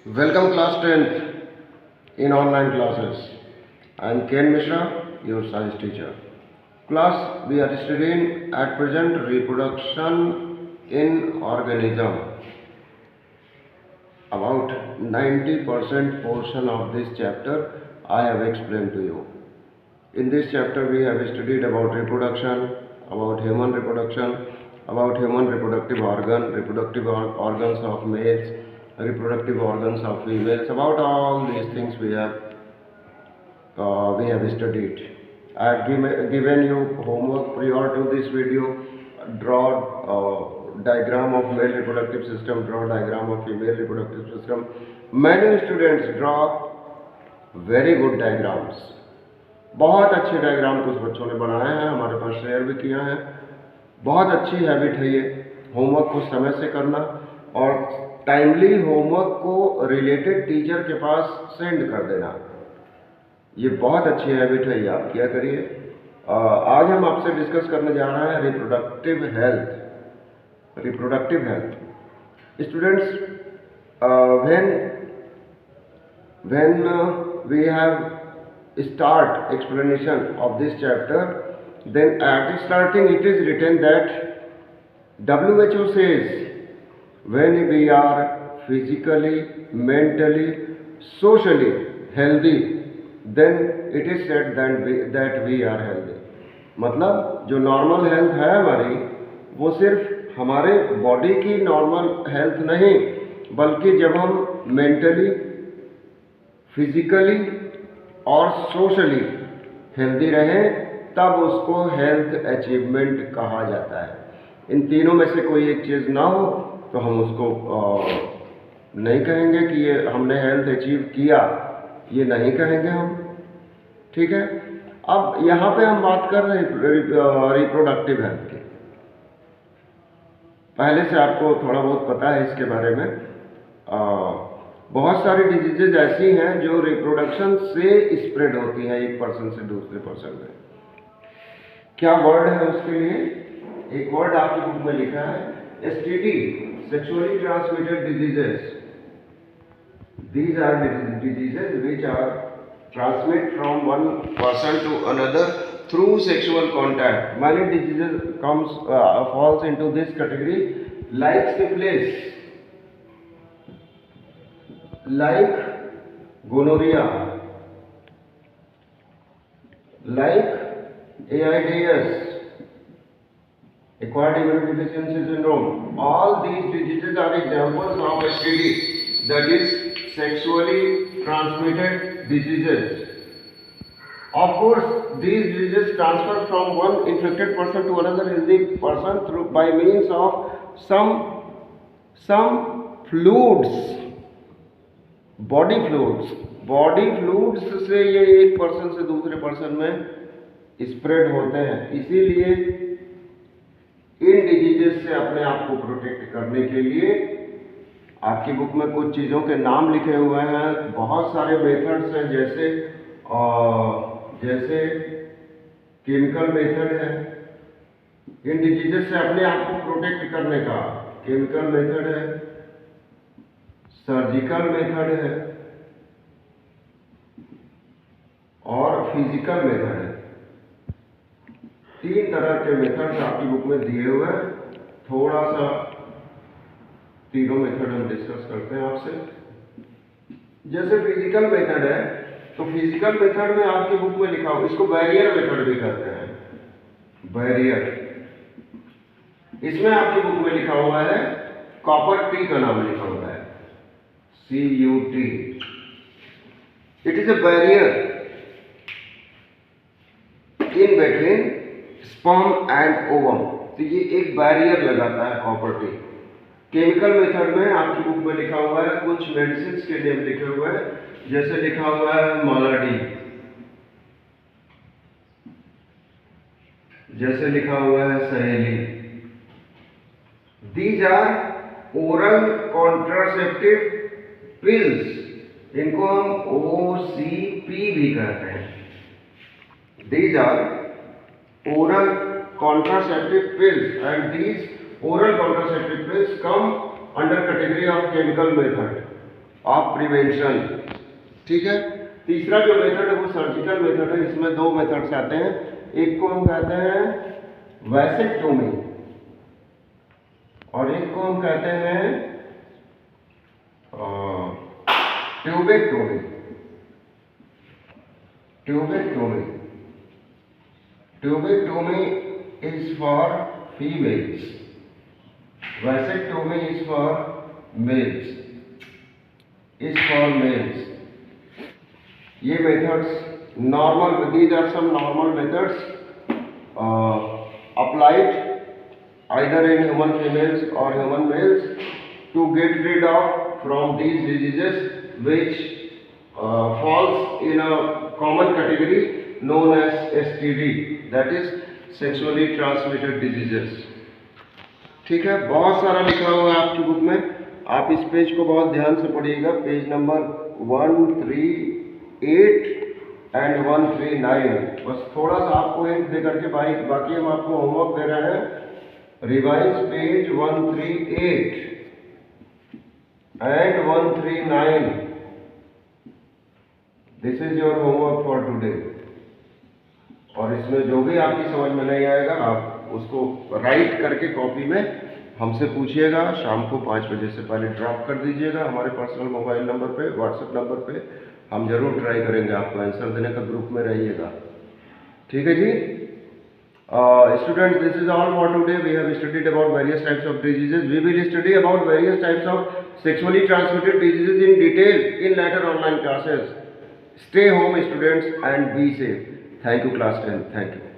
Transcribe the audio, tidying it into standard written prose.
Welcome class 10th in online classes. I am Ken Mishra, your science teacher. Class, we are studying at present reproduction in organism. About 90% portion of this chapter I have explained to you. In this chapter we have studied about reproduction, about human reproduction, about human reproductive organs of males, reproductive organs of females. About all these things we have studied. I have given you homework prior to this video. Draw diagram of male reproductive system, draw diagram of female reproductive system. Many students draw very good diagrams. बहुत अच्छे diagram कुछ बच्चों ने बनाए हैं, हमारे पास share भी किया है। बहुत अच्छी हैबिट है ये, होमवर्क को समय से करना और टाइमली होमवर्क को रिलेटेड टीचर के पास सेंड कर देना। ये बहुत अच्छी हैबिट है, ये आप किया करिए। आज हम आपसे डिस्कस करने जा रहे हैं reproductive health. Reproductive health students, when we have start explanation of this chapter, then at starting it is written that WHO says when we are physically, mentally, socially healthy, then it is said that we are healthy. मतलब जो normal health है हमारी, वो सिर्फ हमारे body की normal health नहीं, बल्कि जब हम मेंटली, फिजिकली और सोशली हेल्दी रहें तब उसको हेल्थ अचीवमेंट कहा जाता है। इन तीनों में से कोई एक चीज़ ना हो तो हम उसको नहीं कहेंगे कि ये हमने हेल्थ अचीव किया, ये नहीं कहेंगे हम। ठीक है, अब यहाँ पे हम बात कर रहे हैं रिप्रोडक्टिव हेल्थ की। पहले से आपको थोड़ा बहुत पता है इसके बारे में। बहुत सारी डिजीजेज ऐसी हैं जो रिप्रोडक्शन से स्प्रेड होती हैं एक पर्सन से दूसरे पर्सन में। क्या वर्ड है उसके लिए? एक वर्ड आपकी बुक में लिखा है, STD, sexually transmitted diseases. These are diseases which are transmit from one person to another through sexual contact. Many diseases falls into this category, like syphilis, like gonorrhea, like AIDS, acquired immunodeficiency syndrome. All these diseases are examples of STD, that is sexually transmitted diseases. Of course, these diseases transfer from one infected person to another healthy person through by means of some fluids, body fluids से ये एक person से दूसरे person में spread होते हैं। इसीलिए इन diseases से अपने आप को प्रोटेक्ट करने के लिए आपकी बुक में कुछ चीज़ों के नाम लिखे हुए हैं। बहुत सारे मेथड्स हैं, जैसे केमिकल मेथड है इन डिजीजेस से अपने आप को प्रोटेक्ट करने का। केमिकल मेथड है, सर्जिकल मेथड है और फिजिकल मेथड है। तीन तरह के मेथड्स आपकी बुक में दिए हुए हैं। थोड़ा सा तीनों मेथड हम डिस्कस करते हैं आपसे। जैसे फिजिकल मेथड है, तो फिजिकल मेथड में आपकी बुक में लिखा हो, इसको बैरियर मेथड भी कहते हैं। बैरियर, इसमें आपकी बुक में लिखा हुआ है, कॉपर टी का नाम लिखा हुआ है, CUT। It is a barrier in between sperm and ovum. तो ये एक बैरियर लगाता है कॉपर टी। केमिकल मेथड में आपकी बुक में लिखा हुआ है, कुछ मेडिसिन के नेम लिखे हुए हैं, जैसे लिखा हुआ है मालाडी, जैसे लिखा हुआ है Saheli. These are oral contraceptive pills, इनको हम OCP भी कहते हैं। These are oral contraceptive pills, and these oral contraceptive pills come under category of chemical method. Of prevention. ठीक है, तीसरा जो मेथड है वो सर्जिकल मेथड है। इसमें दो मेथड्स आते हैं, एक को हम कहते हैं वैसेक्टोमी और एक को हम कहते हैं tubectomy. Tubectomy is for females, vasectomy is for males, ये methods normal, these are some normal methods applied either in human females or human males to get rid of from these diseases which falls in a common category known as STD, that is sexually transmitted diseases। ठीक है, बहुत सारा लिखा हुआ है आपकी book में, आप इस पेज को बहुत ध्यान से पढ़िएगा। Page number 138 and 139। बस थोड़ा सा आपको हिंट दे करके बाकी हम आपको होमवर्क दे रहे हैं। Revise page 138 and 139। This is your homework for today. और इसमें जो भी आपकी समझ में नहीं आएगा आप उसको राइट करके कॉपी में हमसे पूछिएगा। शाम को 5 बजे से पहले ड्रॉप कर दीजिएगा हमारे पर्सनल मोबाइल नंबर पे, व्हाट्सएप नंबर पे। हम जरूर ट्राई करेंगे आपको आंसर देने का, ग्रुप में रहिएगा। ठीक है जी। Students, this is all for today. We have studied about various types of diseases. We will study about various types of sexually transmitted diseases in detail in later online classes. Stay home, students, and be safe. Thank you, class 10. Thank you.